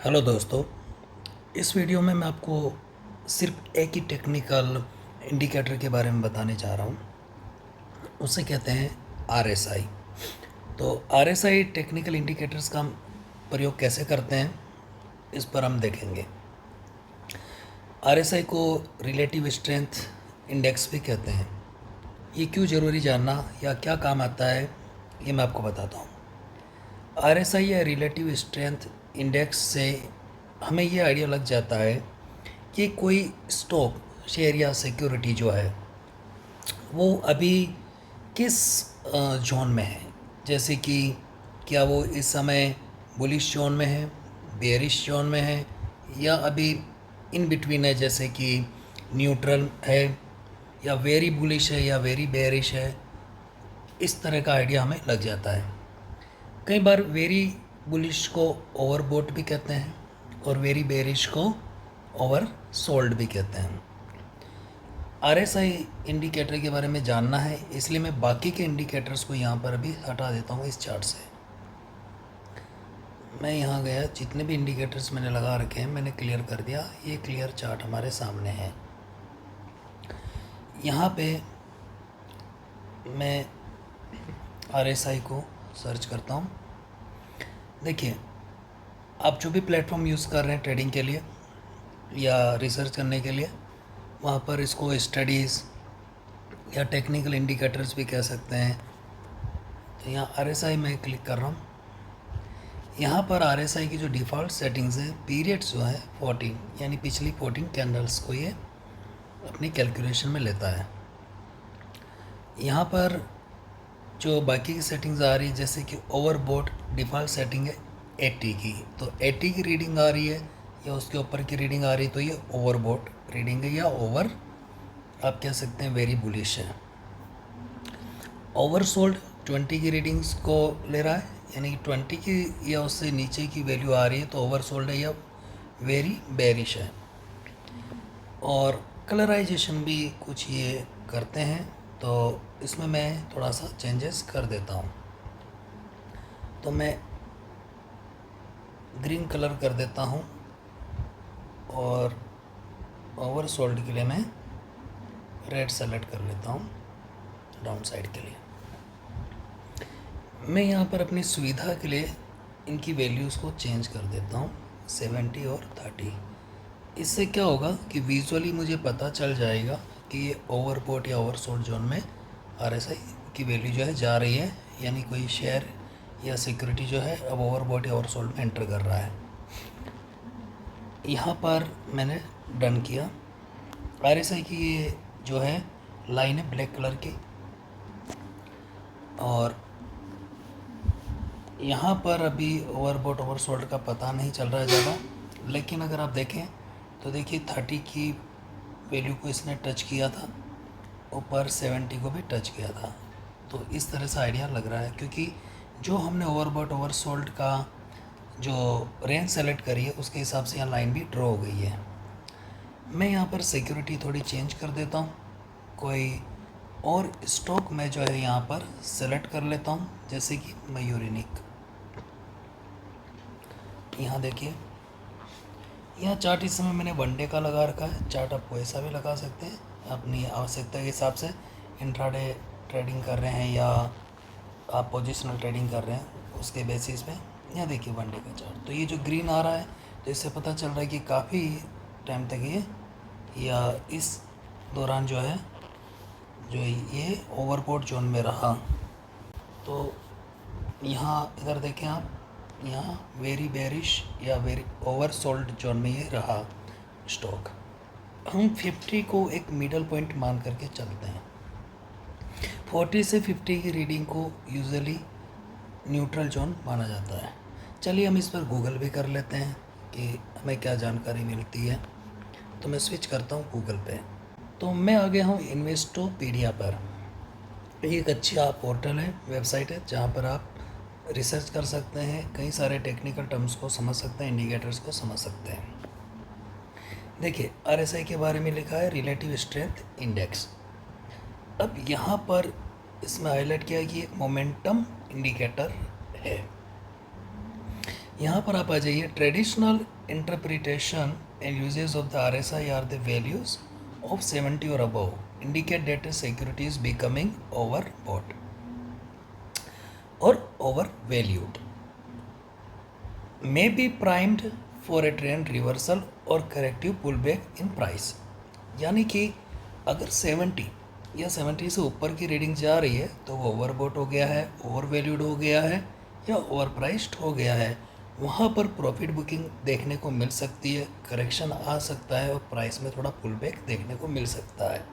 Hello दोस्तों। इस video में मैं आपको सिर्फ एक ही टेक्निकल इंडिकेटर के बारे में बताने जा रहा हूँ। उसे कहते हैं आरएसआई। तो आरएसआई टेक्निकल इंडिकेटर्स का हम प्रयोग कैसे करते हैं इस पर हम देखेंगे। आरएसआई को रिलेटिव स्ट्रेंथ इंडेक्स भी कहते हैं। ये क्यों ज़रूरी जानना या क्या काम आता है ये मैं आपको बताता हूँ। आरएसआई या रिलेटिव स्ट्रेंथ इंडेक्स से हमें ये आइडिया लग जाता है कि कोई स्टॉक शेयर या सिक्योरिटी जो है वो अभी किस जोन में है। जैसे कि क्या वो इस समय बुलिश जोन में है, बेयरिश जोन में है, या अभी इन बिटवीन है, जैसे कि न्यूट्रल है, या वेरी बुलिश है, या वेरी बेयरिश है। इस तरह का आइडिया हमें लग जाता है। कई बार वेरी बुलिश को ओवरबोट भी कहते हैं और वेरी बेरिश को ओवर सोल्ड भी कहते हैं। आरएसआई इंडिकेटर के बारे में जानना है, इसलिए मैं बाकी के इंडिकेटर्स को यहाँ पर अभी हटा देता हूँ इस चार्ट से। मैं यहाँ गया, जितने भी इंडिकेटर्स मैंने लगा रखे हैं मैंने क्लियर कर दिया। ये क्लियर चार्ट हमारे सामने है। यहाँ पे मैं आरएसआई को सर्च करता हूँ। देखिए, आप जो भी प्लेटफॉर्म यूज़ कर रहे हैं ट्रेडिंग के लिए या रिसर्च करने के लिए, वहाँ पर इसको स्टडीज़ या टेक्निकल इंडिकेटर्स भी कह सकते हैं। तो यहाँ आरएसआई में क्लिक कर रहा हूँ। यहाँ पर आरएसआई की जो डिफ़ॉल्ट सेटिंग्स है, पीरियड्स जो है 14, यानी पिछली 14 कैंडल्स को ये अपनी कैलकुलेशन में लेता है। यहाँ पर जो बाकी की सेटिंग्स आ रही है, जैसे कि ओवरबोट डिफ़ॉल्ट सेटिंग है 80 की, तो 80 की रीडिंग आ रही है या उसके ऊपर की रीडिंग आ रही है तो ये ओवरबोट रीडिंग है, या ओवर आप कह सकते हैं वेरी बुलिश है। ओवरसोल्ड 20 की रीडिंग्स को ले रहा है, यानी कि 20 की या उससे नीचे की वैल्यू आ रही है तो ओवरसोल्ड है या वेरी बेरिश है। और कलराइजेशन भी कुछ ये करते हैं, तो इसमें मैं थोड़ा सा चेंजेस कर देता हूँ। तो मैं ग्रीन कलर कर देता हूँ और ओवरसोल्ड के लिए मैं रेड सेलेक्ट कर लेता हूँ डाउन साइड के लिए। मैं यहाँ पर अपनी सुविधा के लिए इनकी वैल्यूज़ को चेंज कर देता हूँ 70 और 30। इससे क्या होगा कि विजुअली मुझे पता चल जाएगा कि ये ओवरबोट या ओवरसोल्ड जोन में आरएसआई की वैल्यू जो है जा रही है, यानी कोई शेयर या सिक्योरिटी जो है अब ओवरबोट या ओवरसोल्ड में एंटर कर रहा है। यहाँ पर मैंने डन किया। आरएसआई की ये जो है लाइन है ब्लैक कलर की, और यहाँ पर अभी ओवरबोट ओवरसोल्ड का पता नहीं चल रहा है ज़्यादा, लेकिन अगर आप देखें तो देखिए 30 की वैल्यू को इसने टच किया था, ऊपर 70 को भी टच किया था। तो इस तरह से आइडिया लग रहा है, क्योंकि जो हमने ओवरबोट ओवरसोल्ड का जो रेंज सेलेक्ट करी है उसके हिसाब से यहाँ लाइन भी ड्रॉ हो गई है। मैं यहाँ पर सिक्योरिटी थोड़ी चेंज कर देता हूँ, कोई और स्टॉक मैं जो है यहाँ पर सेलेक्ट कर लेता हूँ, जैसे कि मयूरिनिक। यहाँ देखिए, यहाँ चार्ट इस समय मैंने वनडे का लगा रखा है। चार्ट आप ऐसा भी लगा सकते हैं अपनी आवश्यकता के हिसाब से। इंट्राडे ट्रेडिंग कर रहे हैं या आप पोजिशनल ट्रेडिंग कर रहे हैं उसके बेसिस पे। यहाँ देखिए वनडे का चार्ट, तो ये जो ग्रीन आ रहा है तो इससे पता चल रहा है कि काफ़ी टाइम तक ये या इस दौरान जो है जो ये ओवरबोट जोन में रहा। तो यहाँ इधर देखें आप, यहाँ वेरी बेरिश या वेरी ओवरसोल्ड जोन में ये रहा स्टॉक। हम 50 को एक मिडल पॉइंट मान करके चलते हैं। 40 से 50 की रीडिंग को यूजुअली न्यूट्रल जोन माना जाता है। चलिए हम इस पर गूगल भी कर लेते हैं कि हमें क्या जानकारी मिलती है। तो मैं स्विच करता हूँ गूगल पे। तो मैं आ गया हूँ इन्वेस्टोपीडिया पर। ये एक अच्छा पोर्टल है, वेबसाइट है, जहाँ पर आप रिसर्च कर सकते हैं, कई सारे टेक्निकल टर्म्स को समझ सकते हैं, इंडिकेटर्स को समझ सकते हैं। देखिए, आरएसआई के बारे में लिखा है रिलेटिव स्ट्रेंथ इंडेक्स। अब यहाँ पर इसमें हाईलाइट किया है कि एक मोमेंटम इंडिकेटर है। यहाँ पर आप आ जाइए, traditional interpretation and usages of the RSI are the values of 70 or above indicate that security is becoming over bought or over valued, may be primed for a trend reversal और corrective pullback in price। यानी कि अगर 70 या 70 से ऊपर की reading जा रही है तो वो ओवरबॉट हो गया है, ओवर वैल्यूड हो गया है या ओवर प्राइस्ड हो गया है, वहाँ पर प्रॉफिट बुकिंग देखने को मिल सकती है, करेक्शन आ सकता है और प्राइस में थोड़ा पुल बैक देखने को मिल सकता है।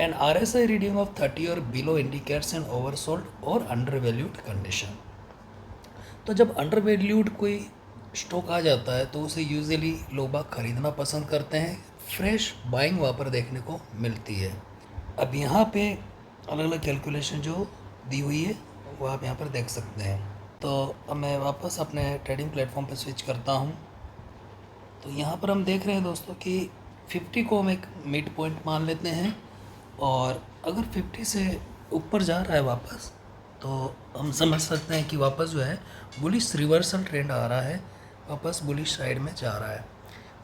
एंड RSI रीडिंग ऑफ 30 और बिलो इंडिकेट्स एन ओवरसोल्ड और अंडर वैल्यूड कंडीशन। तो जब अंडर वैल्यूड कोई स्टॉक आ जाता है तो उसे यूजुअली लोग बाग खरीदना पसंद करते हैं, फ्रेश बाइंग वहाँ पर देखने को मिलती है। अब यहाँ पे अलग अलग कैलकुलेशन जो दी हुई है वो आप यहाँ पर देख सकते हैं। तो अब मैं वापस अपने ट्रेडिंग प्लेटफॉर्म पे स्विच करता हूँ। तो यहाँ पर हम देख रहे हैं दोस्तों कि 50 को हम एक मिड पॉइंट मान लेते हैं और अगर 50 से ऊपर जा रहा है वापस तो हम समझ सकते हैं कि वापस जो है बुलिश रिवर्सल ट्रेंड आ रहा है, वापस बुलिश साइड में जा रहा है।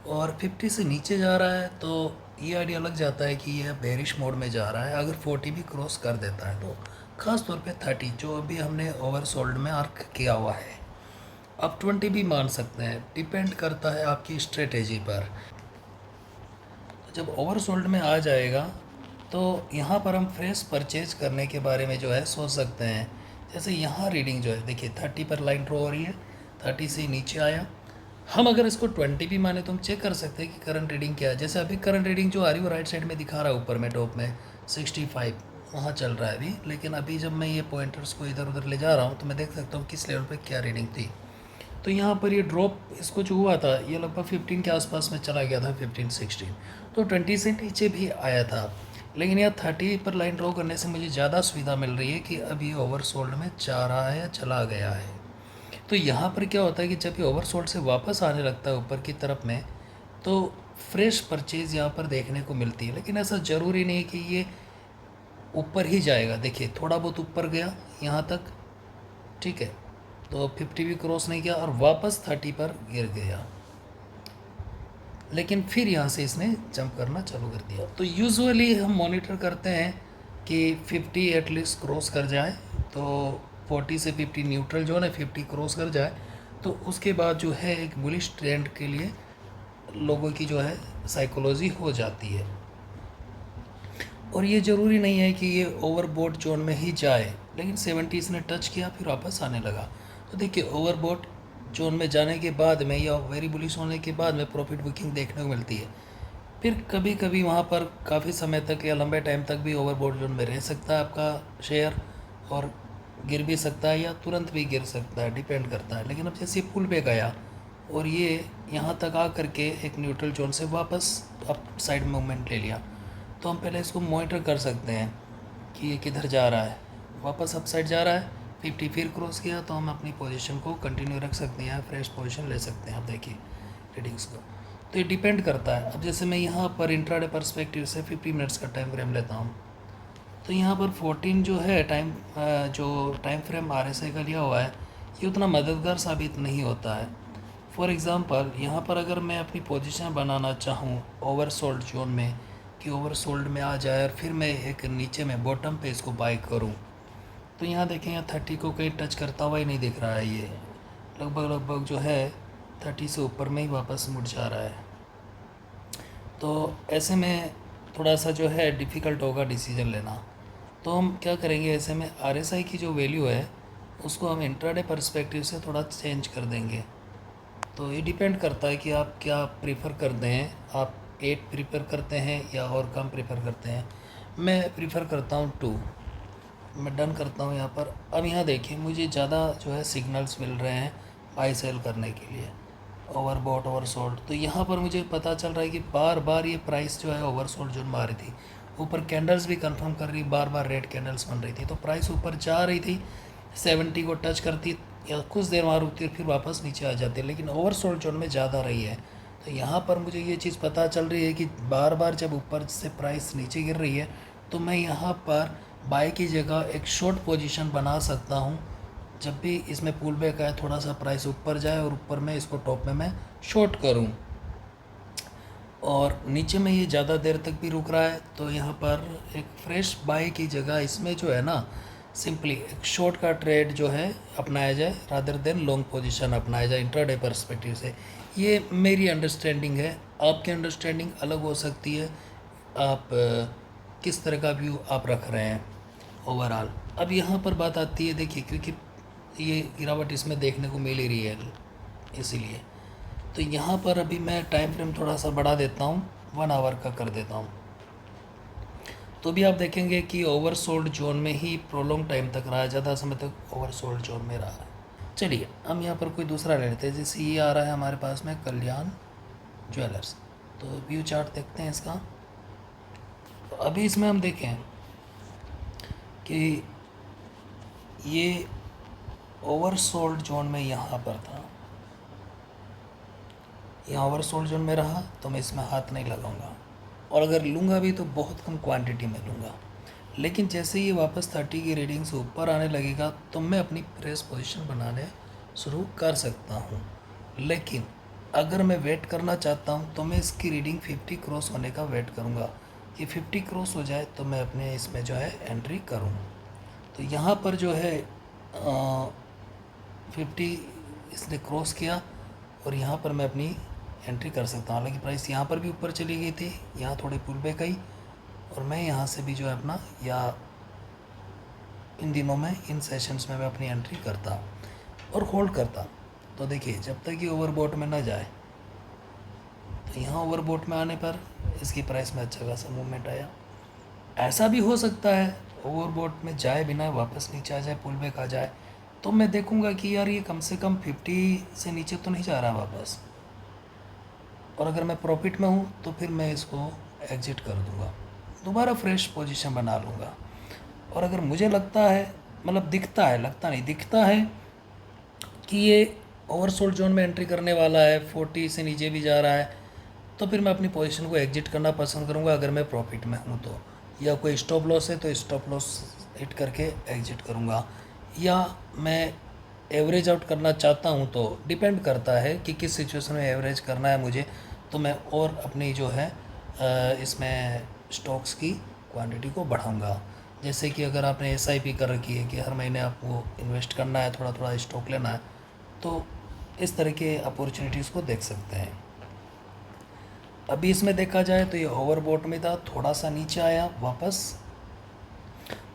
और 50 से नीचे जा रहा है तो ये आइडिया लग जाता है कि यह बेरिश मोड में जा रहा है। अगर 40 भी क्रॉस कर देता है तो ख़ास तौर पे 30 जो अभी हमने ओवर सोल्ड में आर्क किया हुआ है, अब 20 भी मान सकते हैं, डिपेंड करता है आपकी स्ट्रेटेजी पर। तो जब ओवर सोल्ड में आ जाएगा तो यहाँ पर हम फ्रेश परचेज करने के बारे में जो है सोच सकते हैं। जैसे यहाँ रीडिंग जो है देखिए 30 पर लाइन ड्रॉ हो रही है, 30 से नीचे आया, हम अगर इसको 20 भी माने तो हम चेक कर सकते हैं कि करंट रीडिंग क्या है। जैसे अभी करंट रीडिंग जो आ रही है वो राइट साइड में दिखा रहा है, ऊपर में टॉप में 65 वहाँ चल रहा है अभी। लेकिन अभी जब मैं ये पॉइंटर्स को इधर उधर ले जा रहा हूँ तो मैं देख सकता हूँ किस लेवल पर क्या रीडिंग थी। तो यहाँ पर ये ड्रॉप इसको जो हुआ था ये लगभग 15 के आसपास में चला गया था, 15-16, तो 20 से नीचे भी आया था। लेकिन यहाँ 30 पर लाइन ड्रॉ करने से मुझे ज़्यादा सुविधा मिल रही है कि अब ये ओवर सोल्ड में जा रहा है या चला गया है। तो यहाँ पर क्या होता है कि जब ये ओवर सोल्ड से वापस आने लगता है ऊपर की तरफ में तो फ्रेश परचेज़ यहाँ पर देखने को मिलती है। लेकिन ऐसा ज़रूरी नहीं कि ये ऊपर ही जाएगा। देखिए थोड़ा बहुत ऊपर गया यहाँ तक, ठीक है, तो 50 भी क्रॉस नहीं किया और वापस 30 पर गिर गया, लेकिन फिर यहाँ से इसने जंप करना चालू कर दिया। तो यूजुअली हम मॉनिटर करते हैं कि 50 एटलीस्ट क्रॉस कर जाए, तो 40 से 50 न्यूट्रल जोन है, 50 क्रॉस कर जाए तो उसके बाद जो है एक बुलिश ट्रेंड के लिए लोगों की जो है साइकोलॉजी हो जाती है। और ये ज़रूरी नहीं है कि ये ओवरबॉट जोन में ही जाए, लेकिन 70 इसने टच किया फिर वापस आने लगा। तो देखिए ओवरबॉट जोन में जाने के बाद में या वेरी बुलिश होने के बाद में प्रॉफिट बुकिंग देखने को मिलती है। फिर कभी कभी वहाँ पर काफ़ी समय तक या लंबे टाइम तक भी ओवरबॉट जोन में रह सकता है आपका शेयर और गिर भी सकता है या तुरंत भी गिर सकता है, डिपेंड करता है। लेकिन अब जैसे पुल बैक आया और ये यहाँ तक आ करके एक न्यूट्रल जोन से वापस अप साइड मूवमेंट ले लिया, तो हम पहले इसको मॉनिटर कर सकते हैं कि ये किधर जा रहा है। वापस अप साइड जा रहा है, 50 फिर क्रॉस किया तो हम अपनी पोजीशन को कंटिन्यू रख सकते हैं, फ्रेश पोजीशन ले सकते हैं। आप देखिए रीडिंग्स को, तो ये डिपेंड करता है। अब जैसे मैं यहाँ पर इंट्राडे पर्सपेक्टिव से 50 मिनट्स का टाइम फ्रेम लेता हूँ, तो यहाँ पर 14 जो है जो टाइम फ्रेम RSI का लिया हुआ है ये उतना मददगार साबित नहीं होता है। फॉर एग्ज़ाम्पल यहाँ पर अगर मैं अपनी पोजीशन बनाना चाहूँ ओवर सोल्ड जोन में कि ओवर सोल्ड में आ जाए और फिर मैं एक नीचे में बॉटम पे इसको बाई करूँ, तो यहाँ देखें यहाँ 30 को कहीं टच करता हुआ ही नहीं दिख रहा है। ये लगभग जो है 30 से ऊपर में ही वापस मुड़ जा रहा है। तो ऐसे में थोड़ा सा जो है डिफ़िकल्ट होगा डिसीजन लेना। तो हम क्या करेंगे, ऐसे में RSI की जो वैल्यू है उसको हम इंट्राडे पर्सपेक्टिव से थोड़ा चेंज कर देंगे। तो ये डिपेंड करता है कि आप क्या प्रीफर करते हैं, आप 8 प्रीफर करते हैं या और कम प्रीफर करते हैं। मैं प्रीफर करता हूँ 2। मैं डन करता हूँ यहाँ पर। अब यहाँ देखिए मुझे ज़्यादा जो है सिग्नल्स मिल रहे हैं बाई सेल करने के लिए, ओवरबॉट ओवर सोल्ड। तो यहाँ पर मुझे पता चल रहा है कि बार बार ये प्राइस जो है ओवर सोल्ड जोन में आ रही थी, ऊपर कैंडल्स भी कंफर्म कर रही, बार बार रेड कैंडल्स बन रही थी। तो प्राइस ऊपर जा रही थी, 70 को टच करती या कुछ देर वहाँ रुकती है फिर वापस नीचे आ जाती है, लेकिन ओवर सोल्ड जोन में ज़्यादा रही है। तो यहाँ पर मुझे ये चीज़ पता चल रही है कि बार बार जब ऊपर से प्राइस नीचे गिर रही है तो मैं यहाँ पर बाय की जगह एक शॉर्ट पोजीशन बना सकता हूँ जब भी इसमें पुल बैक आए, थोड़ा सा प्राइस ऊपर जाए और ऊपर में इसको टॉप में मैं शॉर्ट करूं, और नीचे में ये ज़्यादा देर तक भी रुक रहा है, तो यहाँ पर एक फ्रेश बाय की जगह इसमें जो है ना, सिंपली एक शॉर्ट का ट्रेड जो है अपनाया जाए, रादर देन लॉन्ग पोजीशन अपनाया जाए इंट्राडे पर्सपेक्टिव से। ये मेरी अंडरस्टैंडिंग है, आपकी अंडरस्टैंडिंग अलग हो सकती है। आप किस तरह का व्यू आप रख रहे हैं ओवरऑल। अब यहाँ पर बात आती है, देखिए, क्योंकि ये गिरावट इसमें देखने को मिल ही रही है, इसीलिए तो यहाँ पर अभी मैं टाइम फ्रेम थोड़ा सा बढ़ा देता हूँ, 1 आवर का कर देता हूँ। तो भी आप देखेंगे कि ओवरसोल्ड जोन में ही प्रोलॉन्ग टाइम तक रहा है, ज़्यादा समय तक ओवरसोल्ड जोन में रहा है। चलिए हम यहाँ पर कोई दूसरा ले लेते हैं, जैसे ये आ रहा है हमारे पास में कल्याण ज्वेलर्स। तो व्यू चार्ट देखते हैं इसका। तो अभी इसमें हम देखें कि ये ओवरसोल्ड जोन में यहाँ पर था, यहाँ ओवरसोल्ड जोन में रहा, तो मैं इसमें हाथ नहीं लगाऊंगा, और अगर लूँगा भी तो बहुत कम क्वांटिटी में लूँगा। लेकिन जैसे ये वापस 30 की रीडिंग से ऊपर आने लगेगा तो मैं अपनी फ्रेश पोजीशन बनाने शुरू कर सकता हूँ। लेकिन अगर मैं वेट करना चाहता हूँ तो मैं इसकी रीडिंग 50 क्रॉस होने का वेट करूँगा। ये 50 क्रॉस हो जाए तो मैं अपने इसमें जो है एंट्री करूँ। तो यहाँ पर जो है 50 इसने क्रॉस किया, और यहाँ पर मैं अपनी एंट्री कर सकता हूँ। हालांकि प्राइस यहाँ पर भी ऊपर चली गई थी, यहाँ थोड़ी पुल बैक आई, और मैं यहाँ से भी जो है अपना, या इन दिनों में इन सेशंस में मैं अपनी एंट्री करता और होल्ड करता। तो देखिए, जब तक ये ओवरबॉट में ना जाए, तो यहाँ ओवरबॉट में आने पर इसकी प्राइस में अच्छा खासा मूवमेंट आया। ऐसा भी हो सकता है ओवरबॉट में जाए बिना वापस नीचे आ जाए, पुल बैक आ जाए, तो मैं देखूँगा कि यार ये कम से कम 50 से नीचे तो नहीं जा रहा वापस, और अगर मैं प्रॉफिट में हूँ तो फिर मैं इसको एग्जिट कर दूँगा, दोबारा फ्रेश पोजीशन बना लूँगा। और अगर मुझे लगता है, मतलब दिखता है, लगता नहीं, दिखता है कि ये ओवरसोल्ड जोन में एंट्री करने वाला है, 40 से नीचे भी जा रहा है, तो फिर मैं अपनी पोजीशन को एग्जिट करना पसंद करूँगा अगर मैं प्रॉफिट में हूँ तो। या कोई स्टॉप लॉस है तो स्टॉप लॉस हिट करके एग्जिट करूँगा, या मैं एवरेज आउट करना चाहता हूँ, तो डिपेंड करता है कि किस सिचुएशन में एवरेज करना है मुझे, तो मैं और अपनी जो है इसमें स्टॉक्स की क्वांटिटी को बढ़ाऊंगा। जैसे कि अगर आपने SIP कर रखी है कि हर महीने आपको इन्वेस्ट करना है, थोड़ा थोड़ा स्टॉक लेना है, तो इस तरह के अपॉर्चुनिटीज़ को देख सकते हैं। अभी इसमें देखा जाए तो ये ओवरबॉट में था, थोड़ा सा नीचे आया वापस,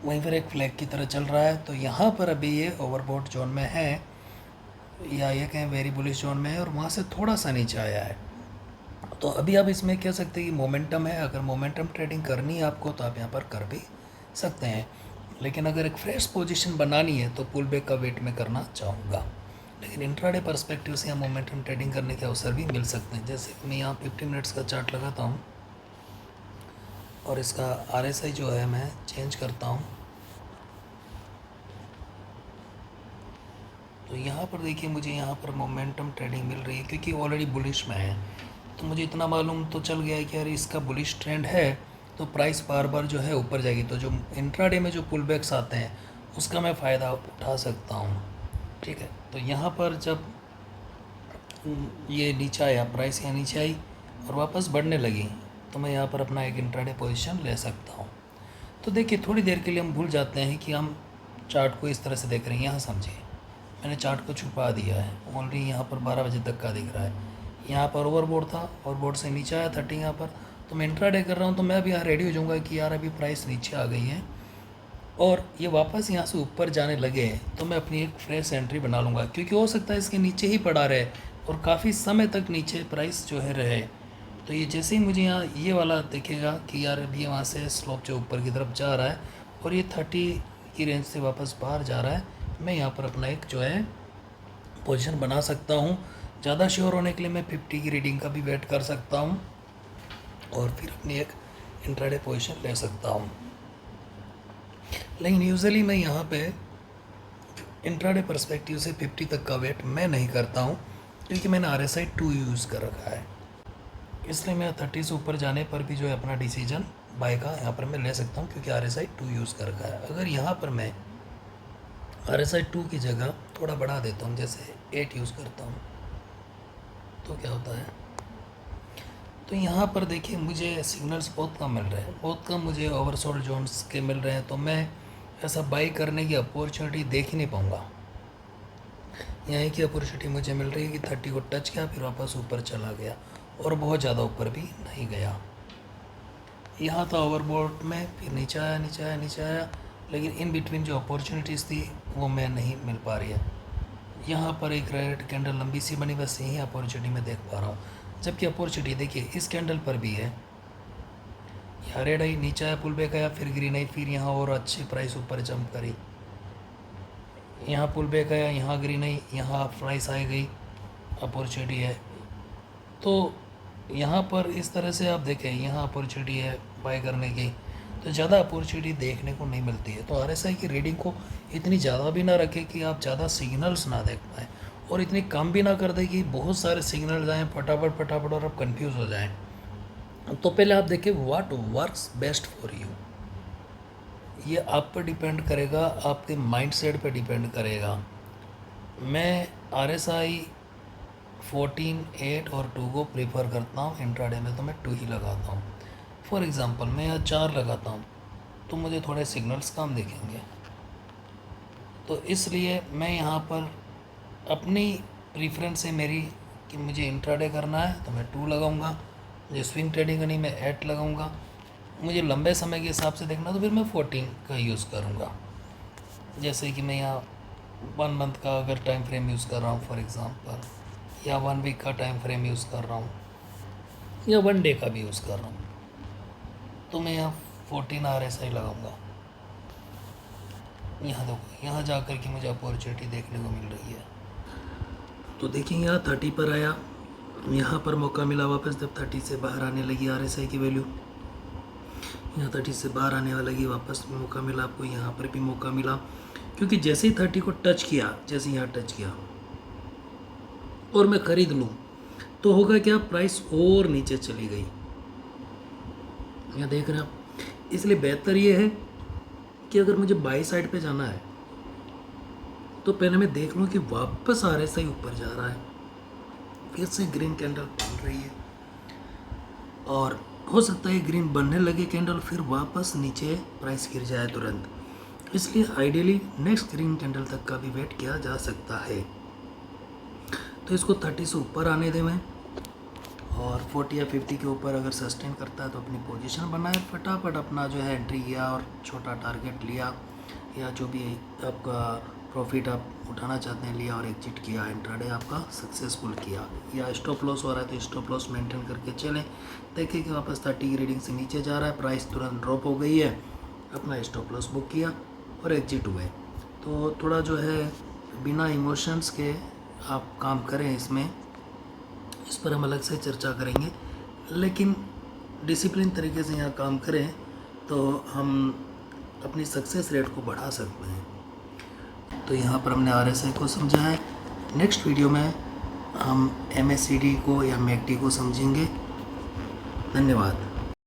वहीं पर एक फ्लैग की तरह चल रहा है। तो यहाँ पर अभी ये ओवरबॉट जोन में है, या ये कहें वेरी बुलिश जोन में है, और वहाँ से थोड़ा सा नीचे आया है। तो अभी आप इसमें कह सकते हैं कि मोमेंटम है। अगर मोमेंटम ट्रेडिंग करनी है आपको तो आप यहाँ पर कर भी सकते हैं, लेकिन अगर एक फ्रेश पोजीशन बनानी है तो पुल बैक का वेट में करना चाहूँगा। लेकिन इंट्राडे पर्सपेक्टिव से यहाँ मोमेंटम ट्रेडिंग करने के अवसर भी मिल सकते हैं। जैसे कि मैं यहाँ 50 मिनट्स का चार्ट लगाता हूँ, और इसका RSI जो है मैं चेंज करता हूँ। तो यहाँ पर देखिए, मुझे यहाँ पर मोमेंटम ट्रेडिंग मिल रही है क्योंकि ऑलरेडी बुलिश में है। तो मुझे इतना मालूम तो चल गया है कि यार इसका बुलिश ट्रेंड है, तो प्राइस बार बार जो है ऊपर जाएगी। तो जो इंट्राडे में जो पुल बैक्स आते हैं उसका मैं फ़ायदा उठा सकता हूँ, ठीक है। तो यहाँ पर जब ये नीचे आया, प्राइस यहाँ नीचे आई और वापस बढ़ने लगी, तो मैं यहाँ पर अपना एक इंट्राडे पोजीशन ले सकता हूँ। तो देखिए, थोड़ी देर के लिए हम भूल जाते हैं कि हम चार्ट को इस तरह से देख रहे हैं। यहाँ समझिए, मैंने चार्ट को छुपा दिया है, ऑलरेडी यहाँ पर 12 बजे तक का दिख रहा है। यहाँ पर ओवरबॉट था, ओवरबॉट से नीचे आया 30 यहाँ पर, तो मैं इंट्राडे कर रहा हूँ। तो मैं अभी यहाँ रेडी हो जाऊँगा कि यार अभी प्राइस नीचे आ गई है और ये वापस यहाँ से ऊपर जाने लगे, तो मैं अपनी एक फ्रेश एंट्री बना लूँगा, क्योंकि हो सकता है इसके नीचे ही पड़ा रहे और काफ़ी समय तक नीचे प्राइस जो है रहे। तो ये जैसे ही मुझे यहाँ ये वाला देखेगा कि यार अभी वहाँ से स्लोप जो ऊपर की तरफ जा रहा है और ये 30 की रेंज से वापस बाहर जा रहा है, मैं यहाँ पर अपना एक जो है पोजीशन बना सकता हूँ। ज़्यादा श्योर होने के लिए मैं 50 की रीडिंग का भी वेट कर सकता हूँ और फिर अपनी एक इंट्राडे पोजीशन ले सकता हूँ। लेकिन यूजुअली मैं यहाँ पे इंट्राडे पर्सपेक्टिव से 50 तक का वेट मैं नहीं करता हूँ, क्योंकि मैंने RSI 2 यूज़ कर रखा है। इसलिए मैं 30 से ऊपर जाने पर भी जो है अपना डिसीजन बाय का यहाँ पर मैं ले सकता हूँ, क्योंकि RSI 2 यूज़ कर रखा है। अगर यहाँ पर मैं RSI 2 की जगह थोड़ा बढ़ा देता हूँ, जैसे 8 यूज़ करता हूँ, तो क्या होता है, तो यहाँ पर देखिए मुझे सिग्नल्स बहुत कम मिल रहे हैं, बहुत कम मुझे ओवरसोल्ड जोन्स के मिल रहे हैं, तो मैं ऐसा बाई करने की अपॉर्चुनिटी देख ही नहीं पाऊँगा। यहाँ की अपॉर्चुनिटी मुझे मिल रही है कि 30 को टच किया, फिर वापस ऊपर चला गया और बहुत ज़्यादा ऊपर भी नहीं गया। यहाँ था ओवरबॉट में, फिर नीचे आया नीचे आया नीचे आया, लेकिन इन बिटवीन जो अपॉर्चुनिटीज़ थी वो मैं नहीं मिल पा रही है। यहाँ पर एक रेड कैंडल लंबी सी बनी, बस यही अपॉर्चुनिटी मैं देख पा रहा हूँ, जबकि अपॉर्चुनिटी देखिए इस कैंडल पर भी है। यहाँ रेड आई, नीचे आया, पुल बैक आया, फिर ग्रीन आई, फिर यहाँ और अच्छी प्राइस ऊपर जंप करी, यहाँ पुल बैक आया, यहाँ ग्रीन आई, यहाँ प्राइस आ गई, अपॉर्चुनिटी है। तो यहाँ पर इस तरह से आप देखें, यहाँ अपॉर्चुनिटी है बाय करने की, तो ज़्यादा अपॉर्चुनिटी देखने को नहीं मिलती है। तो RSI की रीडिंग को इतनी ज़्यादा भी ना रखें कि आप ज़्यादा सिग्नल्स ना देख पाएँ, और इतनी कम भी ना कर दें कि बहुत सारे सिग्नल्स आएँ फटाफट फटाफट और आप कंफ्यूज हो जाएं। तो पहले आप देखें what works best for you. ये आप पर डिपेंड करेगा, आपके माइंडसेट पे डिपेंड करेगा। मैं RSI 14, 8 और 2 को प्रीफर करता हूँ इंट्राडे में, तो मैं 2 ही लगाता हूँ। फॉर एग्ज़ाम्पल मैं यहाँ 4 लगाता हूँ तो मुझे थोड़े सिग्नल्स कम दिखेंगे, तो इसलिए मैं यहाँ पर अपनी प्रीफरेंस है मेरी कि मुझे इंट्राडे करना है तो मैं 2 लगाऊंगा, मुझे स्विंग ट्रेडिंग करनी मैं 8 लगाऊंगा, मुझे लंबे समय के हिसाब से देखना तो फिर मैं 14 का यूज़ करूँगा। जैसे कि मैं यहाँ 1 मंथ का अगर टाइम फ्रेम यूज़ कर रहा हूँ फॉर एग्ज़ाम्पल, या 1 वीक का टाइम फ्रेम यूज़ कर रहा हूँ, या 1 डे का भी यूज़ कर रहा हूँ, तो मैं यहाँ 14 RSI लगाऊंगा। यहाँ देखो, यहाँ जा कर के मुझे अपॉर्चुनिटी देखने को मिल रही है। तो देखिए यहाँ 30 पर आया, यहाँ पर मौका मिला वापस, जब 30 से बाहर आने लगी RSI की वैल्यू, यहाँ 30 से बाहर आने वाला लगी, वापस मौका मिला आपको, यहाँ पर भी मौका मिला, क्योंकि जैसे ही 30 को टच किया, जैसे यहाँ टच किया और मैं ख़रीद लूँ तो होगा क्या, प्राइस और नीचे चली गई, यहाँ देख रहे हैं आप। इसलिए बेहतर ये है कि अगर मुझे बाई साइड पे जाना है तो पहले मैं देख लूँ कि वापस RSI ऊपर जा रहा है, फिर से ग्रीन कैंडल बन रही है, और हो सकता है ग्रीन बनने लगे कैंडल फिर वापस नीचे प्राइस गिर जाए तुरंत। इसलिए आइडियली नेक्स्ट ग्रीन कैंडल तक का भी वेट किया जा सकता है। तो इसको 30 से ऊपर आने दें मैं, और 40 या 50 के ऊपर अगर सस्टेन करता है तो अपनी पोजीशन बनाए, फटाफट अपना जो है एंट्री किया और छोटा टारगेट लिया, या जो भी आपका प्रॉफिट आप उठाना चाहते हैं लिया और एग्जिट किया, इंट्राडे आपका सक्सेसफुल किया। या स्टॉप लॉस हो रहा है तो स्टॉप लॉस मेंटेन करके चलें, देखिए कि वापस 30 की रीडिंग से नीचे जा रहा है, प्राइस तुरंत ड्रॉप हो गई है, अपना स्टॉप लॉस बुक किया और एग्जिट हुए। तो थोड़ा जो है बिना इमोशंस के आप काम करें, इसमें इस पर हम अलग से चर्चा करेंगे, लेकिन डिसिप्लिन तरीके से यहाँ काम करें तो हम अपनी सक्सेस रेट को बढ़ा सकते हैं। तो यहाँ पर हमने RSI को समझा है, नेक्स्ट वीडियो में हम MACD को या MACD को समझेंगे। धन्यवाद।